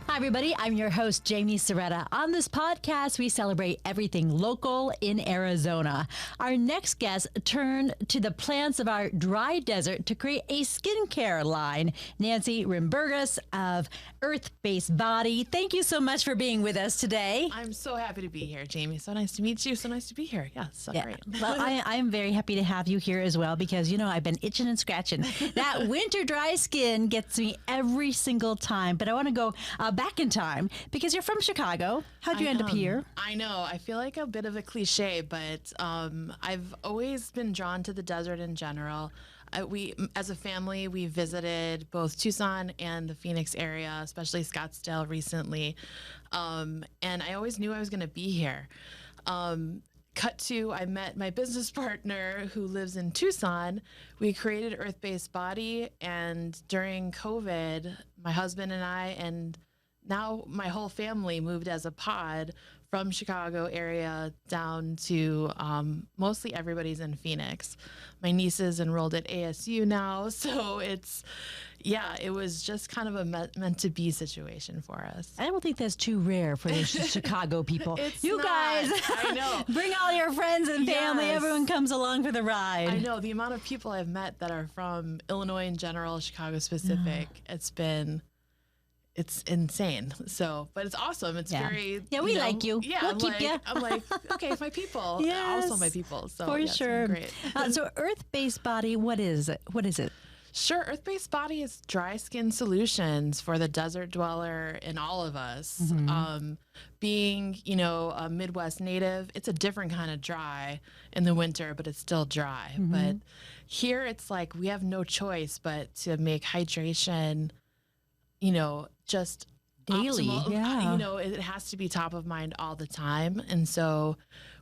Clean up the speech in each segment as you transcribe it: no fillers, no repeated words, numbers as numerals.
Hi, everybody. I'm your host, Jaime Soretta. On this podcast, we celebrate everything local in Arizona. Our next guest turned to the plants of our dry desert to create a skincare line. Nancy Rimburgis of Earth-Based Body. Thank you so much for being with us today. I'm so happy to be here, Jamie. So nice to meet you. So nice to be here. Yeah, so great. Well, I'm very happy to have you here as well because, I've been itching and scratching. That winter dry skin gets me every single time. But I want to go back in time because you're from Chicago. How'd you end up here? I know. I feel like a bit of a cliche, but I've always been drawn to the desert in general. We, as a family, we visited both Tucson and the Phoenix area, especially Scottsdale recently. And I always knew I was going to be here. Cut to, I met my business partner who lives in Tucson. We created Earth-Based Body, and during COVID, my husband and I, and now my whole family moved as a pod from Chicago area down to mostly everybody's in Phoenix. My nieces enrolled at ASU now, so it was just kind of a meant to be situation for us. I don't think that's too rare for the Chicago people. It's you not. guys, I know. Bring all your friends and family. Yes. Everyone comes along for the ride. I know the amount of people I've met that are from Illinois in general, Chicago specific. It's insane. So, but it's awesome. It's very, we like you. Yeah, we'll keep you. I'm like, okay, it's my people. Yes, Also my people. So for sure. Great. So Earth-Based Body, what is it? What is it? Sure. Earth-Based Body is dry skin solutions for the desert dweller in all of us. Mm-hmm. Being, a Midwest native, it's a different kind of dry in the winter, but it's still dry. Mm-hmm. But here it's like we have no choice but to make hydration, just daily. optimal. Yeah. It has to be top of mind all the time. And so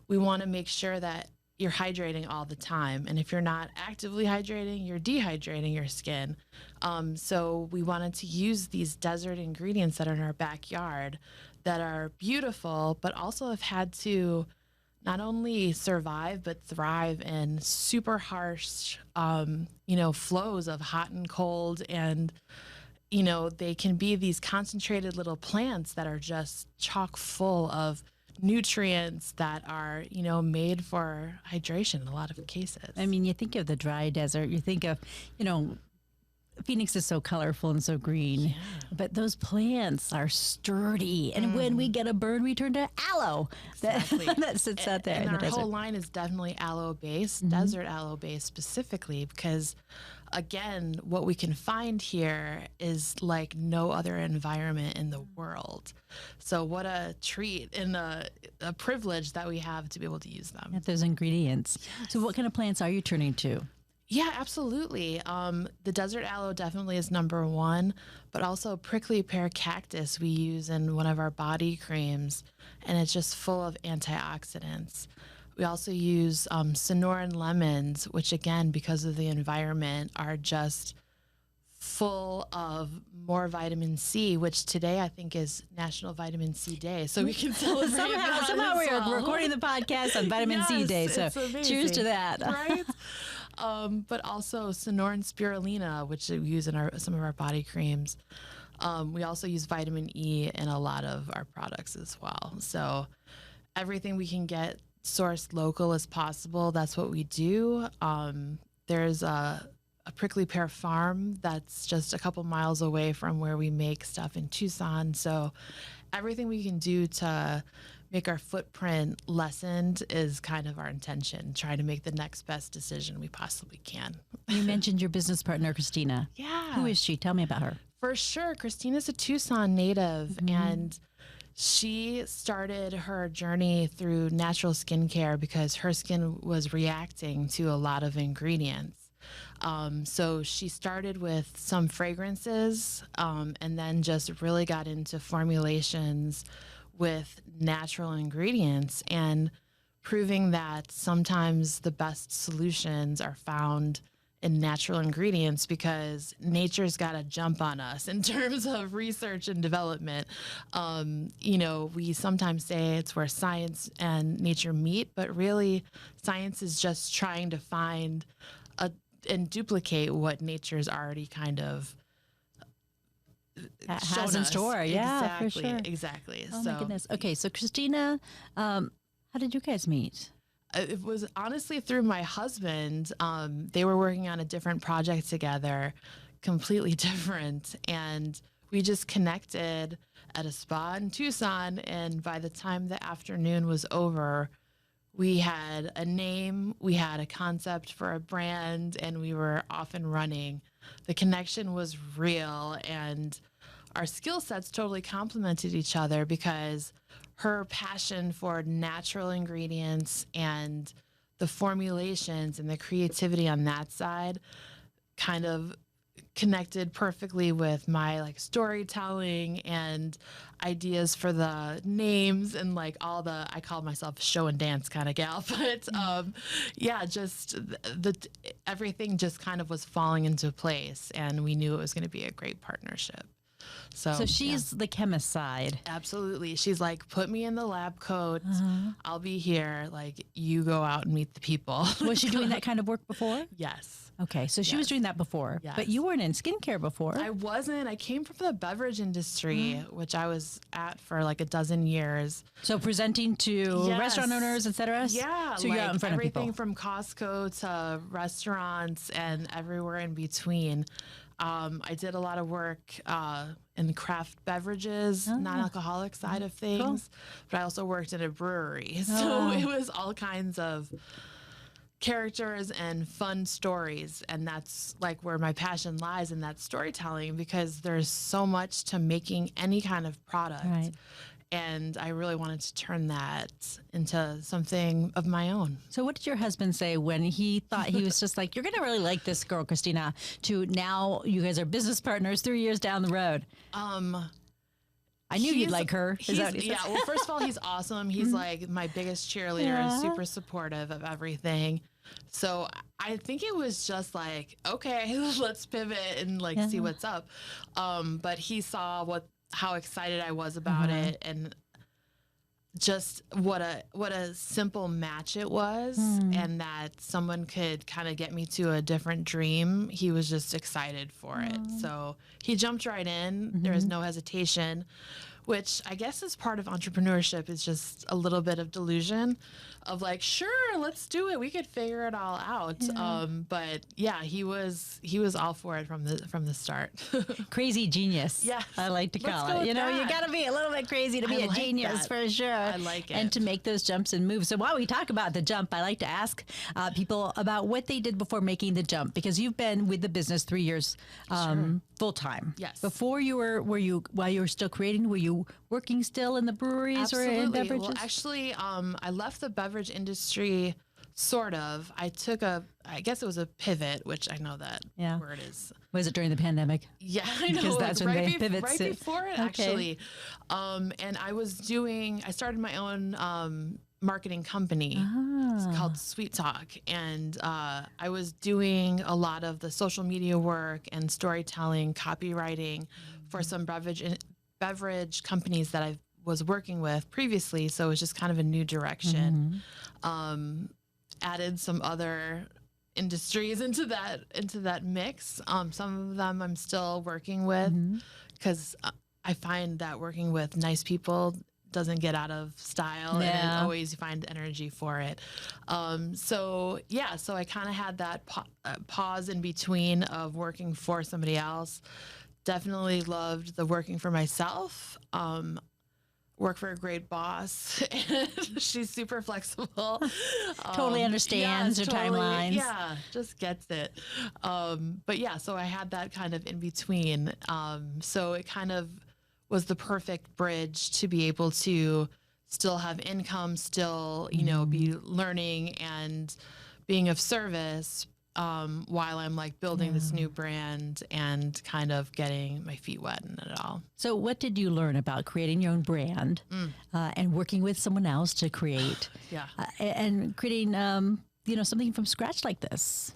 we want to make sure that you're hydrating all the time. And if you're not actively hydrating, you're dehydrating your skin. So we wanted to use these desert ingredients that are in our backyard that are beautiful, but also have had to not only survive, but thrive in super harsh, flows of hot and cold. And they can be these concentrated little plants that are just chock full of nutrients that are, made for hydration in a lot of cases. I mean, you think of the dry desert, you think of, Phoenix is so colorful and so green, but those plants are sturdy. And when we get a burn, we turn to aloe that sits out there in the our desert. whole line is definitely aloe-based, desert aloe-based specifically, because again, what we can find here is like no other environment in the world. So what a treat and a privilege that we have to be able to use them. Get those ingredients. Yes. So what kind of plants are you turning to? Yeah, absolutely. The desert aloe definitely is number one, but also prickly pear cactus we use in one of our body creams, and it's just full of antioxidants. We also use Sonoran lemons, which again, because of the environment, are just full of more vitamin C, which today I think is National Vitamin C Day. So we can celebrate somehow we are recording the podcast on Vitamin C Day. So cheers to that. Right? But also Sonoran spirulina, which we use in some of our body creams. We also use vitamin E in a lot of our products as well. So everything we can get sourced local as possible, that's what we do. There's a prickly pear farm that's just a couple miles away from where we make stuff in Tucson. So everything we can do to make our footprint lessened is kind of our intention, trying to make the next best decision we possibly can. You mentioned your business partner, Christina. Yeah. Who is she? Tell me about her. For sure. Christina's a Tucson native, and she started her journey through natural skincare because her skin was reacting to a lot of ingredients. So she started with some fragrances and then just really got into formulations with natural ingredients and proving that sometimes the best solutions are found in natural ingredients because nature's got to jump on us in terms of research and development. We sometimes say it's where science and nature meet, but really science is just trying to find and duplicate what nature's already kind of has in store. Yeah, exactly, for sure. exactly. Oh So my goodness. Okay, so Christina, how did you guys meet? it was honestly through my husband. They were working on a different project together, completely different, and we just connected at a spa in Tucson. And by the time the afternoon was over, we had a name, we had a concept for a brand, and we were off and running. The connection was real, and our skill sets totally complemented each other because her passion for natural ingredients and the formulations and the creativity on that side kind of connected perfectly with my like storytelling and ideas for the names and like all the I call myself show and dance kind of gal, but yeah, just everything just kind of was falling into place, and we knew it was going to be a great partnership. So she's the chemist side. Absolutely. She's like, put me in the lab coat. Uh-huh. I'll be here. Like, you go out and meet the people. Was she doing that kind of work before? Yes. Okay, so she was doing that before, but Yes. you weren't in skincare before. I wasn't. I came from the beverage industry, which I was at for like a dozen years. So presenting to Yes. restaurant owners, etc. Yeah. So you're out in front of everything people. from Costco to restaurants and everywhere in between. I did a lot of work in craft beverages, non-alcoholic side of things, but I also worked in a brewery. So it was all kinds of characters and fun stories. And that's like where my passion lies, in that storytelling, because there's so much to making any kind of product. Right. And I really wanted to turn that into something of my own. So what did your husband say when he thought he was just like, you're going to really like this girl, Christina, to now you guys are business partners 3 years down the road? I knew you'd like her. Is that what he said? Yeah, well, first of all, he's awesome. He's like my biggest cheerleader and super supportive of everything. So I think it was just like, okay, let's pivot and like see what's up. But he saw how excited I was about it, and just what a simple match it was, and that someone could kind of get me to a different dream. He was just excited for it. So he jumped right in. There was no hesitation, which I guess is part of entrepreneurship, is just a little bit of delusion of like, sure, let's do it. We could figure it all out. But yeah, he was all for it from the start. Crazy genius. Yeah. I like to Let's call go it. with You know, you that. got to be a little bit crazy to be I a like genius that. for sure. I like And it. to make those jumps and moves. So while we talk about the jump, I like to ask people about what they did before making the jump, because you've been with the business 3 years full time. Yes. Before you were while you were still creating, were you working still in the breweries or in Absolutely. beverages? Well, actually, I left the beverage industry, sort of. I guess it was a pivot, which I know that word is. Was it during the pandemic? Yeah, I know. Because that's when they pivot. Right before it, actually. And I started my own marketing company. It's called Sweet Talk. And I was doing a lot of the social media work and storytelling, copywriting for some beverage companies that I was working with previously. So it was just kind of a new direction. Added some other industries into that mix. Some of them I'm still working with, because I find that working with nice people doesn't get out of style, and I always find energy for it. So I kind of had that pause in between of working for somebody else. Definitely loved the working for myself. Work for a great boss, and she's super flexible. Totally understands your timelines. Yeah, just gets it. But yeah, so I had that kind of in between. So it kind of was the perfect bridge to be able to still have income, still, be learning and being of service, while I'm like building this new brand and kind of getting my feet wet in it all. So what did you learn about creating your own brand and working with someone else to create and creating, something from scratch like this?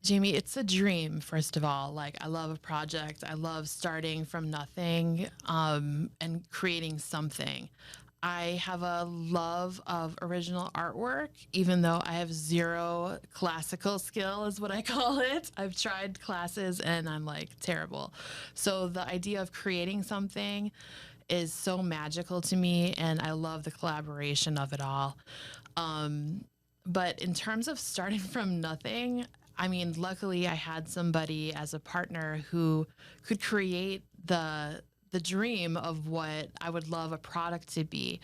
Jamie, it's a dream, first of all. Like, I love a project. I love starting from nothing and creating something. I have a love of original artwork, even though I have zero classical skill, is what I call it. I've tried classes and I'm like terrible. So the idea of creating something is so magical to me, and I love the collaboration of it all. But in terms of starting from nothing, I mean, luckily I had somebody as a partner who could create the dream of what I would love a product to be.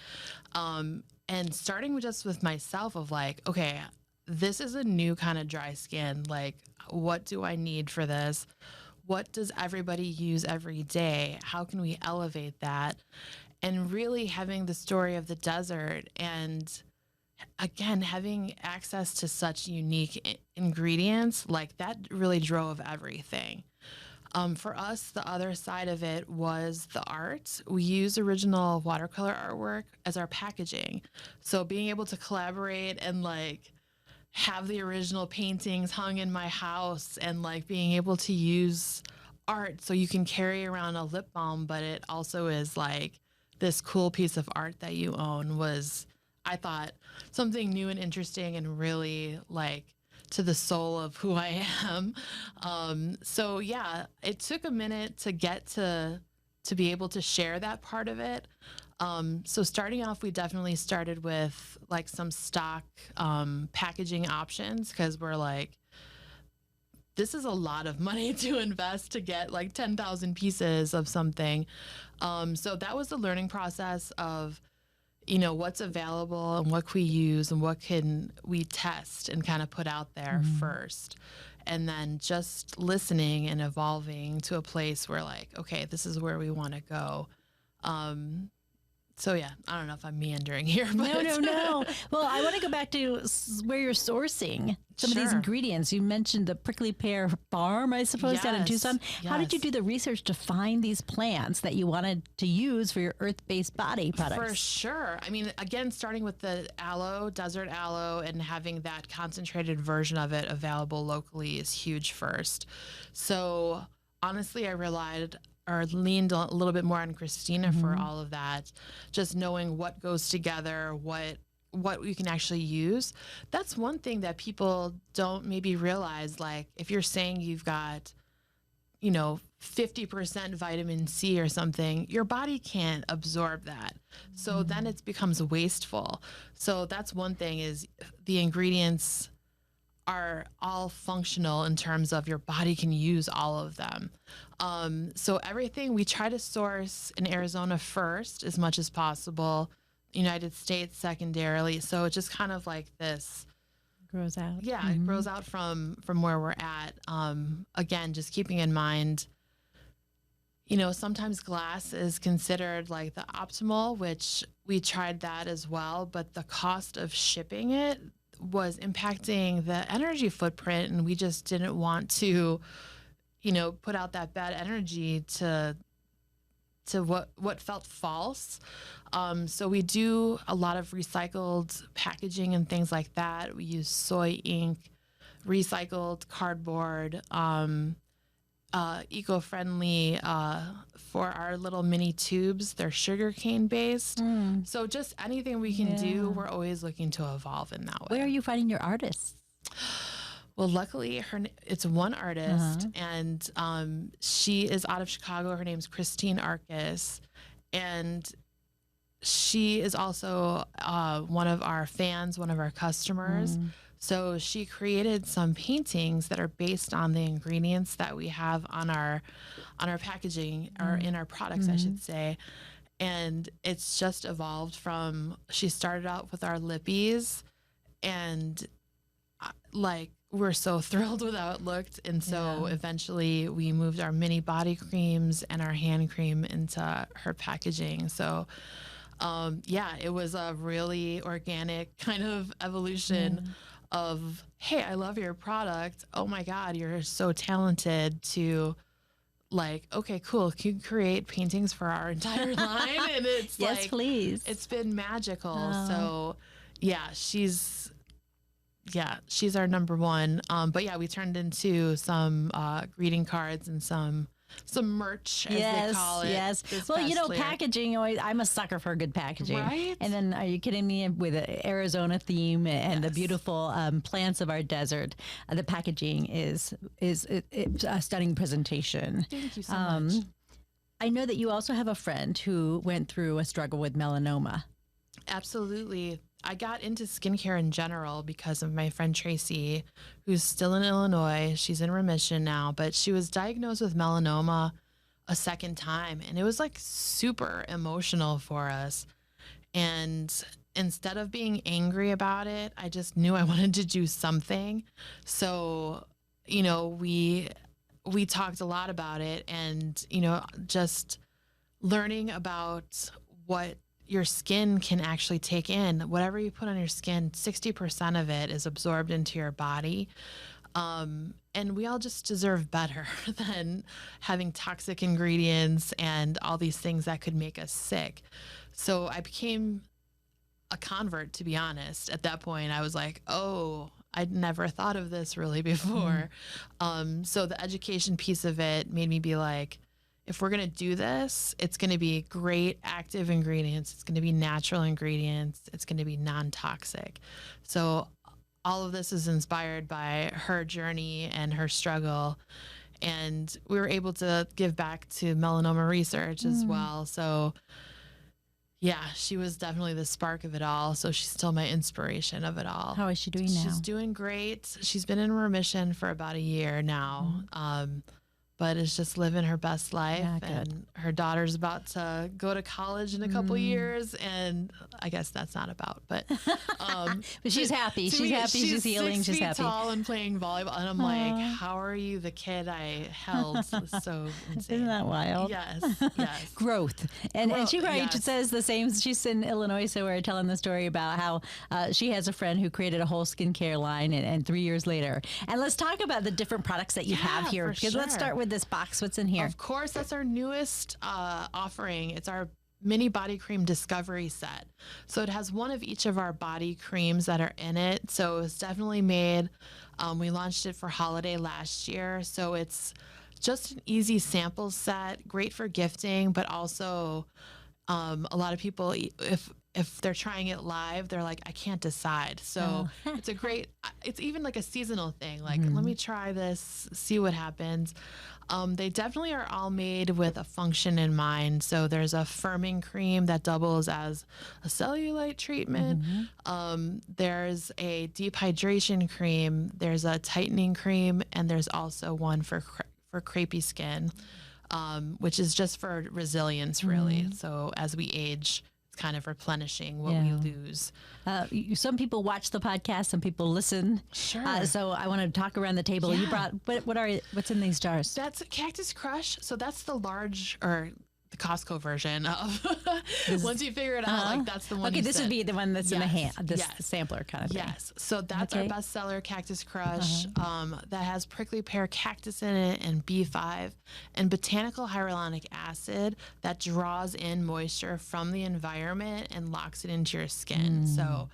And starting just with myself of like, okay, this is a new kind of dry skin. Like, what do I need for this? What does everybody use every day? How can we elevate that? And really having the story of the desert, and again, having access to such unique ingredients, like that really drove everything. For us, the other side of it was the art. We use original watercolor artwork as our packaging. So being able to collaborate and like have the original paintings hung in my house, and like being able to use art so you can carry around a lip balm, but it also is like this cool piece of art that you own, was, I thought, something new and interesting and really like to the soul of who I am. So yeah, it took a minute to get to be able to share that part of it. So starting off, we definitely started with like some stock packaging options, because we're like, this is a lot of money to invest to get like 10,000 pieces of something. So that was the learning process of, you know, what's available and what can we use and what can we test and kind of put out there first. And then just listening and evolving to a place where like, okay, this is where we want to go. So yeah, I don't know if I'm meandering here, but No. Well, I want to go back to where you're sourcing some of these Sure. ingredients. You mentioned the prickly pear farm, I suppose, down in Yes, Tucson. How did you yes. do the research to find these plants that you wanted to use for your earth-based body products? For sure. I mean, again, starting with the aloe, desert aloe, and having that concentrated version of it available locally is huge first. So honestly, I relied or leaned a little bit more on Christina for all of that, just knowing what goes together, what you can actually use. That's one thing that people don't maybe realize. Like if you're saying you've got, you know, 50% vitamin C or something, your body can't absorb that. So then it becomes wasteful. So that's one thing, is the ingredients are all functional in terms of your body can use all of them. So everything we try to source in Arizona first as much as possible, United States secondarily. So it's just kind of like this. Grows out. Yeah, it grows out from where we're at. Again, just keeping in mind, you know, sometimes glass is considered like the optimal, which we tried that as well, but the cost of shipping it was impacting the energy footprint, and we just didn't want to, you know, put out that bad energy to what felt false. So we do a lot of recycled packaging and things like that. We use soy ink, recycled cardboard, eco-friendly for our little mini tubes. They're sugarcane based. So just anything we can do, we're always looking to evolve in that way. Where are you finding your artists? Well, luckily, it's one artist, and she is out of Chicago. Her name's Christine Arcus, and she is also one of our fans, one of our customers. So she created some paintings that are based on the ingredients that we have on our packaging, or in our products, I should say. And it's just evolved from, she started out with our lippies, and like we're so thrilled with how it looked. And so eventually we moved our mini body creams and our hand cream into her packaging. So yeah, it was a really organic kind of evolution of, hey, I love your product. Oh my God, you're so talented, to like, okay, cool. Can you create paintings for our entire line? And it's Yes, like, please. it's been magical. So yeah, she's our number one. But yeah, we turned into some greeting cards and some some merch, as Yes, they call it. yes. this Well, past year. packaging. I'm a sucker for good packaging. Right? And then, are you kidding me? With an Arizona theme and the Yes. beautiful plants of our desert, the packaging it's a stunning presentation. Thank you so much. I know that you also have a friend who went through a struggle with melanoma. Absolutely. I got into skincare in general because of my friend Tracy, who's still in Illinois. She's in remission now, but she was diagnosed with melanoma a second time. And it was like super emotional for us. And instead of being angry about it, I just knew I wanted to do something. So, we talked a lot about it, and, just learning about what your skin can actually take in. Whatever you put on your skin, 60% of it is absorbed into your body. And we all just deserve better than having toxic ingredients and all these things that could make us sick. So I became a convert, to be honest. At that point, I was like, oh, I'd never thought of this really before. So the education piece of it made me be like, if we're going to do this, it's going to be great active ingredients. It's going to be natural ingredients. It's going to be non-toxic. So all of this is inspired by her journey and her struggle. And we were able to give back to melanoma research as well. So yeah, she was definitely the spark of it all. So she's still my inspiration of it all. How is she doing now? She's doing great. She's been in remission for about a year now. But is just living her best life. Yeah, and her daughter's about to go to college in a couple years, and I guess that's not about. But But she's happy. to She's me, happy. She's healing. 6 She's feet happy. tall and playing volleyball, and I'm like, how are you the kid I held? So insane. Isn't that wild? Yes, yes. Growth. And she Growth, probably yes. says the same. She's in Illinois, so we're telling the story about how she has a friend who created a whole skincare line, and 3 years later. And let's talk about the different products that you have here. for Because let's sure. start with this box. What's in here? Of course, that's our newest offering. It's our mini body cream discovery set. So it has one of each of our body creams that are in it. So it's definitely made. We launched it for holiday last year. So it's just an easy sample set, great for gifting, but also a lot of people, if they're trying it live, they're like, I can't decide. So it's a great, it's even like a seasonal thing. Like, let me try this, see what happens. They definitely are all made with a function in mind. So there's a firming cream that doubles as a cellulite treatment. There's a deep hydration cream. There's a tightening cream. And there's also one for crepey skin, which is just for resilience, really. So as we age, it's kind of replenishing what we lose. Some people watch the podcast, some people listen. Sure. So I want to talk around the table. You Yeah. brought what's in these jars? That's a Cactus Crush. So that's the large, or the Costco version of once you figure it out, like that's the one. Okay, you this said. would be the one that's in the hand, this yes. sampler kind of thing. Yes. So that's Okay. our bestseller, Cactus Crush, that has prickly pear cactus in it and B5 and botanical hyaluronic acid that draws in moisture from the environment and locks it into your skin. So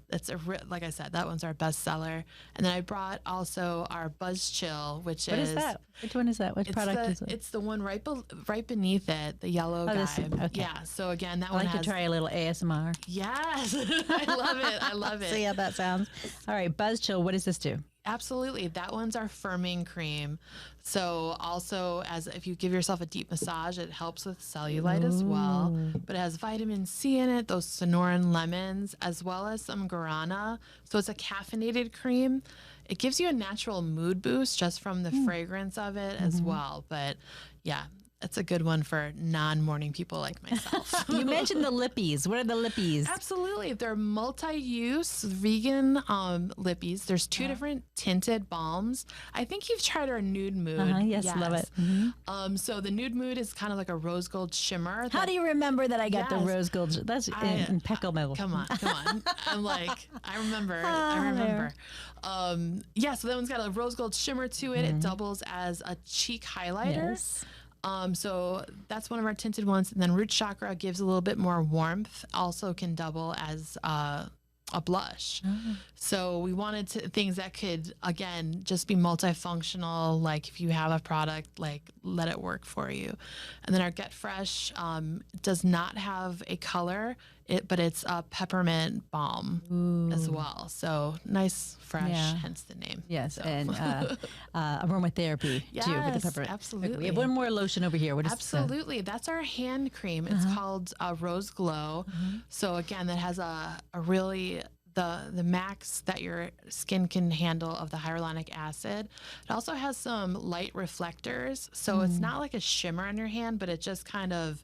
that's like I said, that one's our bestseller. And then I brought also our Buzz Chill, which What is that? Which one is that? Which product is it? It's the one right beneath it, the yellow guy. this one. Okay. Yeah. So again, that I one like has. to try a little ASMR. Yes, I love it. I love it. See how that sounds. All right, Buzz Chill. What does this do? Absolutely. That one's our firming cream. So also, as if you give yourself a deep massage, it helps with cellulite as well. But it has vitamin C in it, those Sonoran lemons, as well as some guarana. So it's a caffeinated cream. It gives you a natural mood boost just from the fragrance of it as well. But yeah, it's a good one for non-morning people like myself. You mentioned the lippies. What are the lippies? Absolutely. They're multi-use vegan lippies. There's two different tinted balms. I think you've tried our Nude Mood. Yes, love it. So the Nude Mood is kind of like a rose gold shimmer. How do you remember that I got the Yes. rose gold? That's impeccable. Come on. I'm like, I remember. Yeah, so that one's got a rose gold shimmer to it. It doubles as a cheek highlighter. Yes. So that's one of our tinted ones. And then Root Chakra gives a little bit more warmth, also can double as a blush. So we wanted things that could, again, just be multifunctional. Like if you have a product, like let it work for you. And then our Get Fresh does not have a color, but it's a peppermint balm as well. So nice, fresh, hence the name. Yes, So. and aromatherapy too with the peppermint. Absolutely. We have one more lotion over here. What is Absolutely. That's our hand cream. It's called Rose Glow. So again, that has a really the max that your skin can handle of the hyaluronic acid. It also has some light reflectors. So it's not like a shimmer on your hand, but it just kind of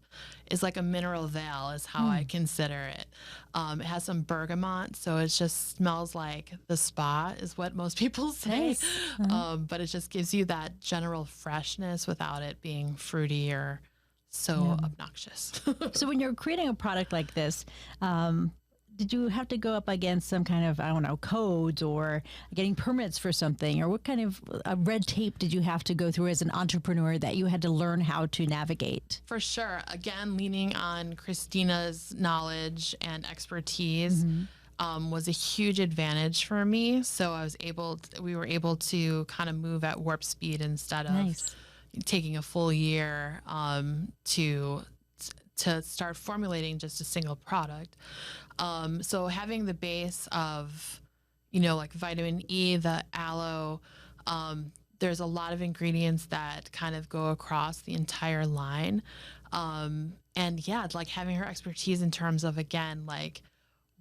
is like a mineral veil is how I consider it. It has some bergamot. So it just smells like the spa is what most people say. Nice. But it just gives you that general freshness without it being fruity or so obnoxious. So when you're creating a product like this, did you have to go up against some kind of, I don't know, codes or getting permits for something? Or what kind of red tape did you have to go through as an entrepreneur that you had to learn how to navigate? For sure. Again, leaning on Christina's knowledge and expertise was a huge advantage for me. So we were able to kind of move at warp speed instead of taking a full year to start formulating just a single product. So having the base of, like vitamin E, the aloe, there's a lot of ingredients that kind of go across the entire line. And yeah, like having her expertise in terms of, again, like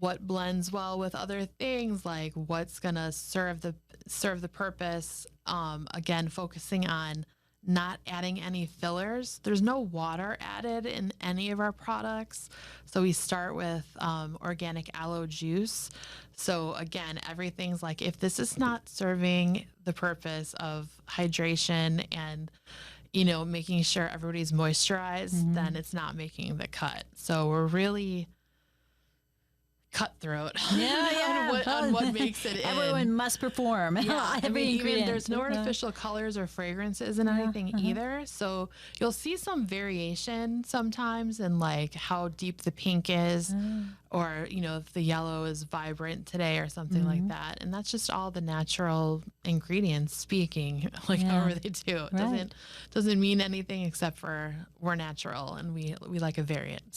what blends well with other things, like what's going to serve the purpose. Again, focusing on not adding any fillers. There's no water added in any of our products. So we start with organic aloe juice. So again, everything's like, if this is not serving the purpose of hydration and, making sure everybody's moisturized, then it's not making the cut. So we're really cutthroat on what makes it Everyone must perform. Yeah, there's no artificial colors or fragrances in anything either. So you'll see some variation sometimes in like how deep the pink is or, if the yellow is vibrant today or something like that. And that's just all the natural ingredients speaking, like however they do. It doesn't mean anything except for we're natural and we like a variant.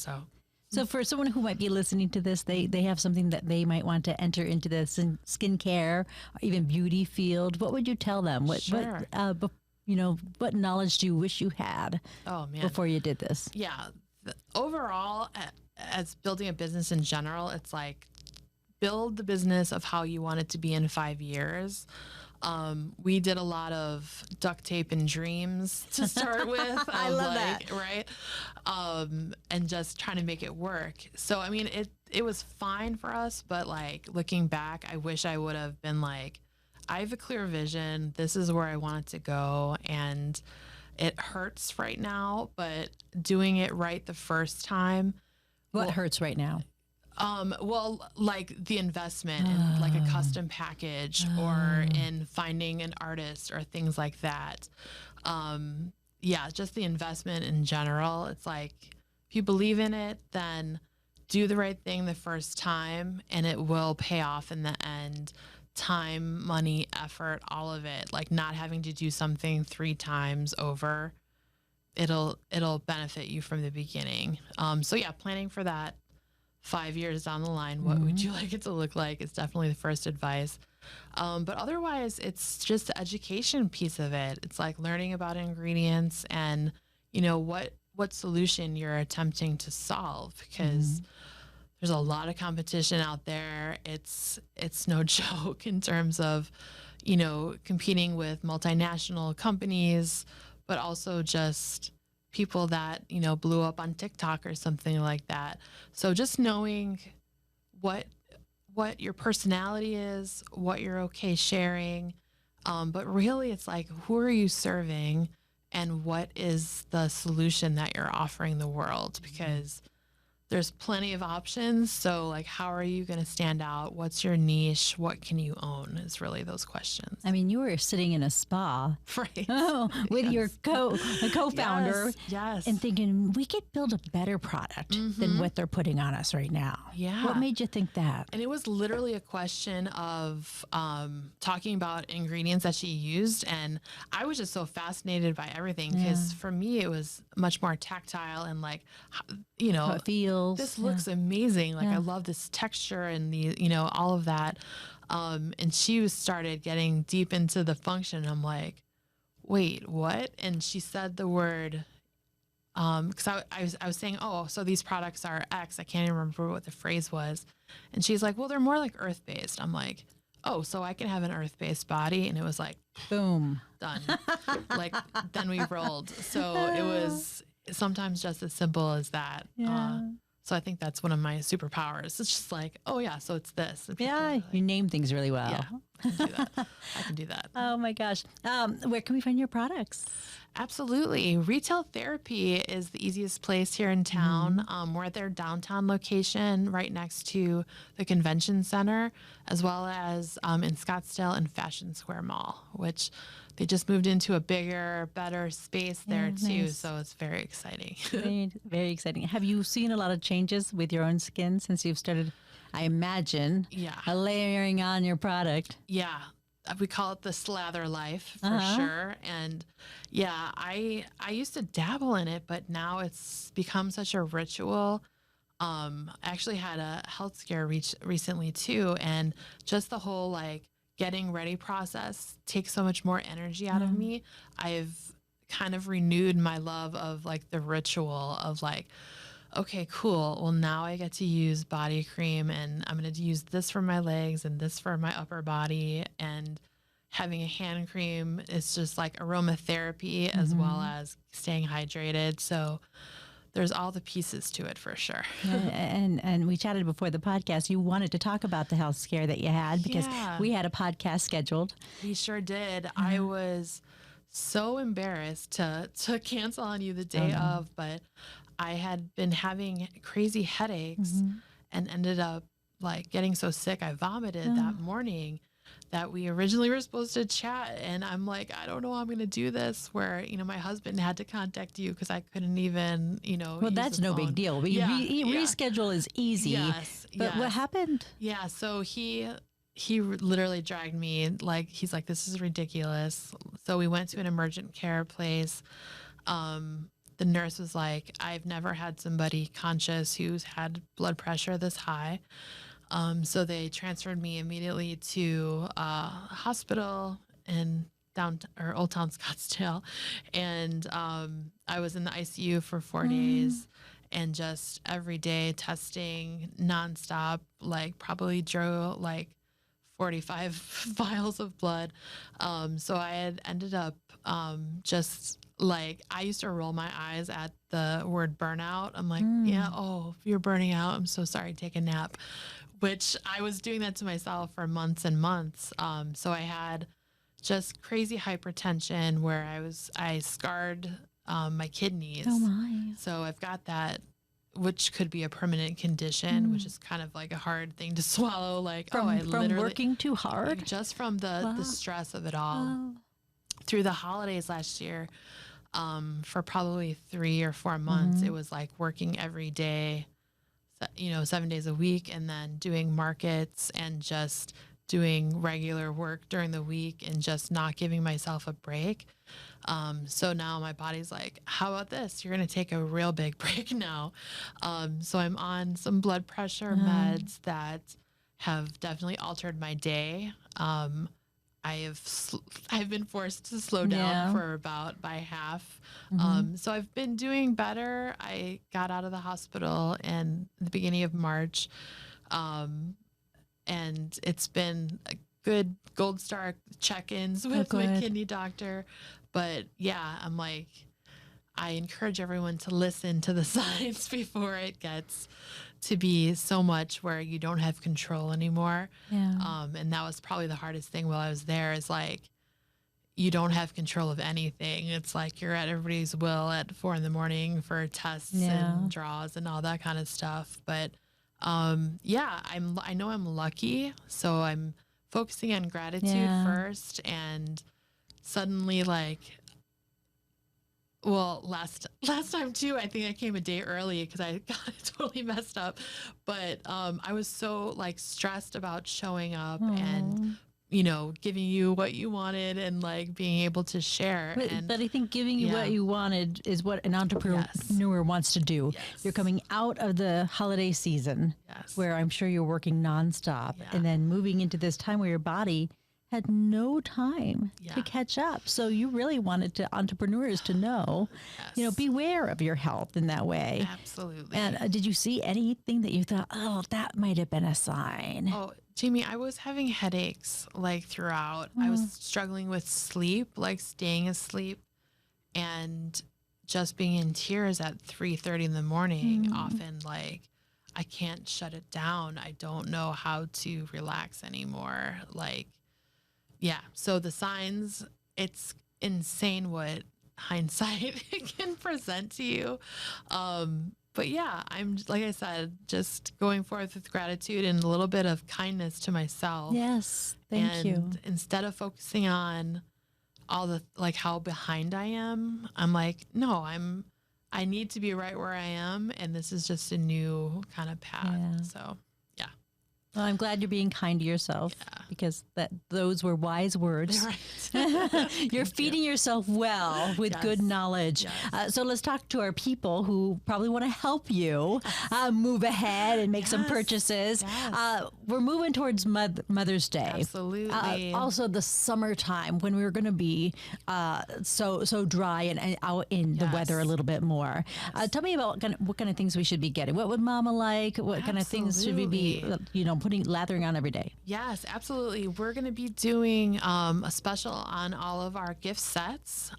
So for someone who might be listening to this, they have something that they might want to enter into the skincare or even beauty field. What would you tell them? What knowledge do you wish you had before you did this? Yeah. Overall, as building a business in general, it's like build the business of how you want it to be in 5 years. We did a lot of duct tape and dreams to start with. I love that. Right. And just trying to make it work. So, I mean, it was fine for us, but like looking back, I wish I would have been like, I have a clear vision. This is where I want it to go. And it hurts right now, but doing it right the first time. What hurts right now? Well, like the investment in like a custom package or in finding an artist or things like that. Just the investment in general. It's like, if you believe in it, then do the right thing the first time and it will pay off in the end. Time, money, effort, all of it. Like not having to do something 3 times over. It'll benefit you from the beginning. Planning for that 5 years down the line, what would you like it to look like? It's definitely the first advice. But otherwise, it's just the education piece of it. It's like learning about ingredients and, what solution you're attempting to solve, because there's a lot of competition out there. It's no joke in terms of, competing with multinational companies, but also just people that, blew up on TikTok or something like that. So just knowing what your personality is, what you're okay sharing. But really it's like, who are you serving and what is the solution that you're offering the world? Because there's plenty of options. So like, how are you going to stand out? What's your niche? What can you own is really those questions. I mean, you were sitting in a spa Right. with your co-founder Yes. and thinking we could build a better product than what they're putting on us right now. Yeah. What made you think that? And it was literally a question of talking about ingredients that she used. And I was just so fascinated by everything because for me, it was much more tactile and like, you know, How it feels. this looks amazing. Like I love this texture and the, you know, all of that. And she started getting deep into the function. I'm like, wait, what? And she said the word, because I was saying, oh, so these products are X. I can't even remember what the phrase was. And she's like, well, they're more like earth-based. I'm like, oh, so I can have an earth-based body. And it was like, boom, done. Like, then we rolled. So it was sometimes just as simple as that. Yeah. So I think that's one of my superpowers. It's just like, oh yeah, so it's this. And people Yeah, are like, you name things really well. yeah, I can do that. I can do that. Oh my gosh. Where can we find your products? Absolutely. Retail Therapy is the easiest place here in town. We're at their downtown location right next to the convention center, as well as in Scottsdale and Fashion Square Mall, which they just moved into a bigger, better space there too. Nice. So it's very exciting. Very, very exciting. Have you seen a lot of changes with your own skin since you've started, I imagine, Yeah. layering on your product? Yeah. We call it the slather life for sure. And yeah, I used to dabble in it, but now it's become such a ritual. I actually had a health scare recently too. And just the whole like getting ready process takes so much more energy out of me. I've kind of renewed my love of like the ritual of like, okay, cool. Well, now I get to use body cream and I'm going to use this for my legs and this for my upper body. And having a hand cream is just like aromatherapy as well as staying hydrated. So there's all the pieces to it for sure. And we chatted before the podcast. You wanted to talk about the health scare that you had because Yeah. we had a podcast scheduled. We sure did. I was so embarrassed to cancel on you the day of, but I had been having crazy headaches and ended up like getting so sick I vomited that morning that we originally were supposed to chat. And I'm like, I don't know how I'm going to do this, where, you know, my husband had to contact you because I couldn't even, you know, Well, use that's the no phone. big deal. Reschedule is easy. Yes. But what yes. happened? Yeah. So he literally dragged me, like, he's like, this is ridiculous. So we went to an emergent care place. The nurse was like, I've never had somebody conscious who's had blood pressure this high. So they transferred me immediately to a hospital in Old Town Scottsdale. And I was in the ICU for 4 days and just every day testing nonstop, like probably drew like 45 vials of blood. So I had ended up just like, I used to roll my eyes at the word burnout. I'm like, yeah, oh, you're burning out. I'm so sorry. Take a nap. Which I was doing that to myself for months and months. So I had just crazy hypertension where I scarred my kidneys. Oh my. So I've got that, which could be a permanent condition, which is kind of like a hard thing to swallow. Like, From literally working too hard? just from the stress of it all. Through the holidays last year, for probably 3 or 4 months, it was like working every day, 7 days a week, and then doing markets and just doing regular work during the week and just not giving myself a break. So now my body's like, how about this? You're going to take a real big break now. So I'm on some blood pressure meds that have definitely altered my day. I've been forced to slow down for by half. So I've been doing better. I got out of the hospital in the beginning of March. And it's been a good gold star check-ins with my kidney doctor. But yeah, I'm like, I encourage everyone to listen to the signs before it gets to be so much where you don't have control anymore. Yeah. And that was probably the hardest thing while I was there is like, you don't have control of anything. It's like you're at everybody's will at 4 a.m. for tests and draws and all that kind of stuff. But yeah, I know I'm lucky, so I'm focusing on gratitude first, and suddenly like, well, last time too, I think I came a day early because I got it totally messed up. But I was so like stressed about showing up and giving you what you wanted and like being able to share. But I think giving you what you wanted is what an entrepreneur wants to do. Yes. You're coming out of the holiday season where I'm sure you're working nonstop and then moving into this time where your body had no time to catch up. So you really wanted entrepreneurs to know, beware of your health in that way. Absolutely. And did you see anything that you thought, oh, that might have been a sign? Oh, Jamie, I was having headaches like throughout. I was struggling with sleep, like staying asleep, and just being in tears at 3:30 in the morning. Often like I can't shut it down. I don't know how to relax anymore. Like, yeah. So the signs, it's insane what hindsight can present to you. But yeah, I'm, like I said, just going forth with gratitude and a little bit of kindness to myself. Yes. Thank you. Instead of focusing on all the, like how behind I am, I'm like, no, I need to be right where I am. And this is just a new kind of path. Yeah. So yeah. Well, I'm glad you're being kind to yourself because those were wise words. Right. You're feeding yourself well with good knowledge. Yes. So let's talk to our people who probably want to help you move ahead and make some purchases. Yes. We're moving towards Mother's Day. Absolutely. Also the summertime when we're going to be so dry and out in the weather a little bit more. Tell me about what kind of things we should be getting. What would Mama like? What kind of things should we be, lathering on every day? Yes, absolutely. We're going to be doing a special on all of our gift sets.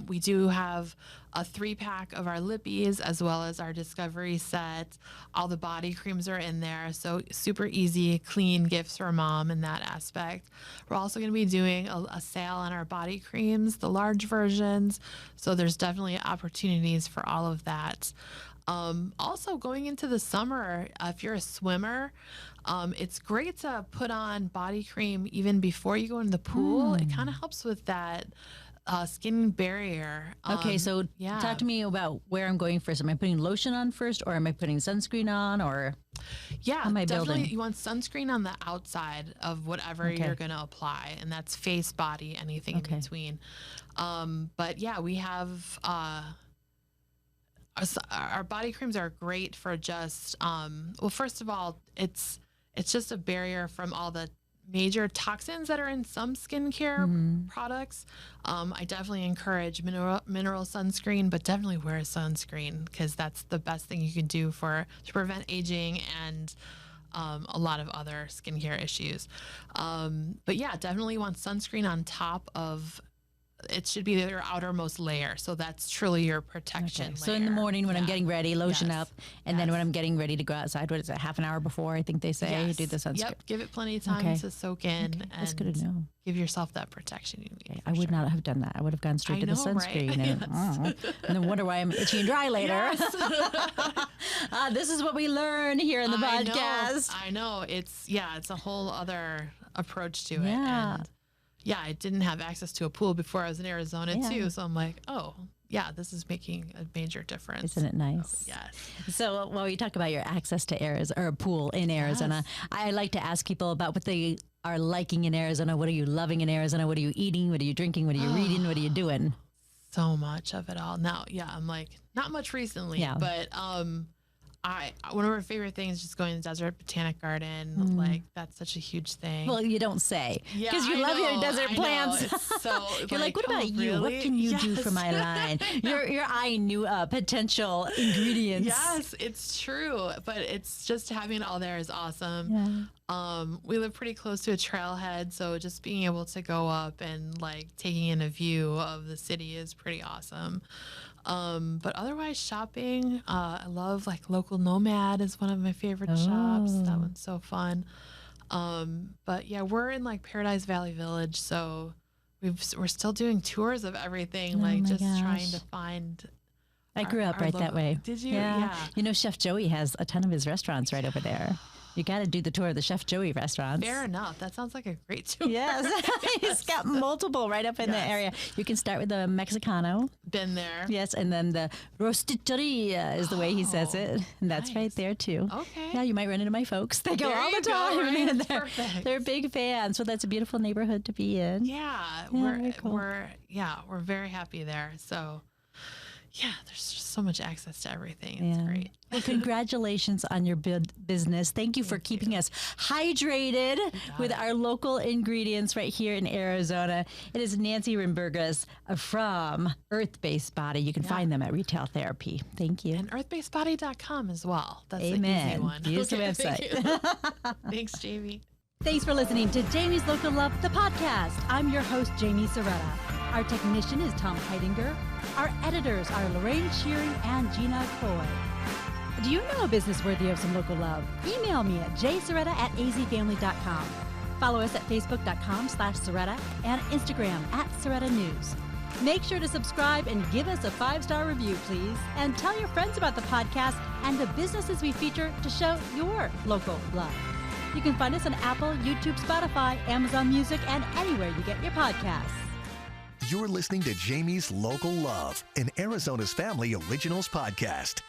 We do have a 3-pack of our lippies as well as our Discovery set. All the body creams are in there. So super easy, clean gifts for mom in that aspect. We're also going to be doing a sale on our body creams, the large versions. So there's definitely opportunities for all of that. Also going into the summer, if you're a swimmer, it's great to put on body cream even before you go into the pool. It kind of helps with that skin barrier. Okay, so talk to me about where I'm going first. Am I putting lotion on first, or am I putting sunscreen on, or how am I definitely building? You want sunscreen on the outside of whatever you're going to apply, and that's face, body, anything in between. But yeah, we have our body creams are great for just well, first of all, it's just a barrier from all the major toxins that are in some skincare products. I definitely encourage mineral sunscreen, but definitely wear a sunscreen because that's the best thing you can do to prevent aging and a lot of other skincare issues. But yeah, definitely want sunscreen on top of. It should be your outermost layer. So that's truly your protection layer. So in the morning when I'm getting ready, lotion up. And then when I'm getting ready to go outside, what is it, half an hour before, I think they say, do the sunscreen. Yep, give it plenty of time to soak in. And that's good to know. Give yourself that protection you need. I would not have done that. I would have gone straight to the sunscreen. Right? And then wonder why I'm itchy and dry later. This is what we learn here in the podcast. I know. It's a whole other approach to it. Yeah. And I didn't have access to a pool before I was in Arizona too. So I'm like, oh, yeah, this is making a major difference. Isn't it nice? Yes. So while you talk about your access to Arizona or a pool in Arizona, I like to ask people about what they are liking in Arizona. What are you loving in Arizona? What are you eating? What are you drinking? What are you reading? What are you doing? So much of it all. Now, I'm like, not much recently, but one of our favorite things is just going to the Desert Botanic Garden. Like, that's such a huge thing. Well, you don't say. Because you love your desert plants. So you're like, what about you? What can you do for my line? You're eyeing new potential ingredients. Yes, it's true. But it's just having it all there is awesome. Yeah. We live pretty close to a trailhead, so just being able to go up and like taking in a view of the city is pretty awesome. But otherwise shopping, I love like Local Nomad is one of my favorite shops. That one's so fun. But yeah, we're in like Paradise Valley Village, so we're still doing tours of everything, Oh like my just trying gosh. to find. I grew up our right that local- way. Did you? Yeah. You know, Chef Joey has a ton of his restaurants right over there. You got to do the tour of the Chef Joey restaurants. Fair enough. That sounds like a great tour. Yes. He's got multiple right up in the Yes. area. You can start with the Mexicano. Been there. Yes, and then the rosticheria is the way he says it. And that's nice. right there too. Okay. Yeah, you might run into my folks. They go There all you the go, time. right? and That's perfect. they're big fans. So that's a beautiful neighborhood to be in. Yeah, very cool. we're very happy there. So yeah, there's just so much access to everything. It's great. Well, congratulations on your business. Thank you for keeping us hydrated with our local ingredients right here in Arizona. It is Nancy Rimburgas from Earth-Based Body. You can find them at Retail Therapy. Thank you. And earthbasedbody.com as well. That's Amen. the easy one. Use the Thank website. you. Thanks, Jamie. Thanks for listening to Jamie's Local Love, the podcast. I'm your host, Jamie Soretta. Our technician is Tom Heidinger. Our editors are Lorraine Shearing and Gina Coy. Do you know a business worthy of some local love? Email me at jsoretta@azfamily.com. Follow us at facebook.com/Soretta and Instagram @Soretta News. Make sure to subscribe and give us a 5-star review, please. And tell your friends about the podcast and the businesses we feature to show your local love. You can find us on Apple, YouTube, Spotify, Amazon Music, and anywhere you get your podcasts. You're listening to Jamie's Local Love, an Arizona's Family Originals podcast.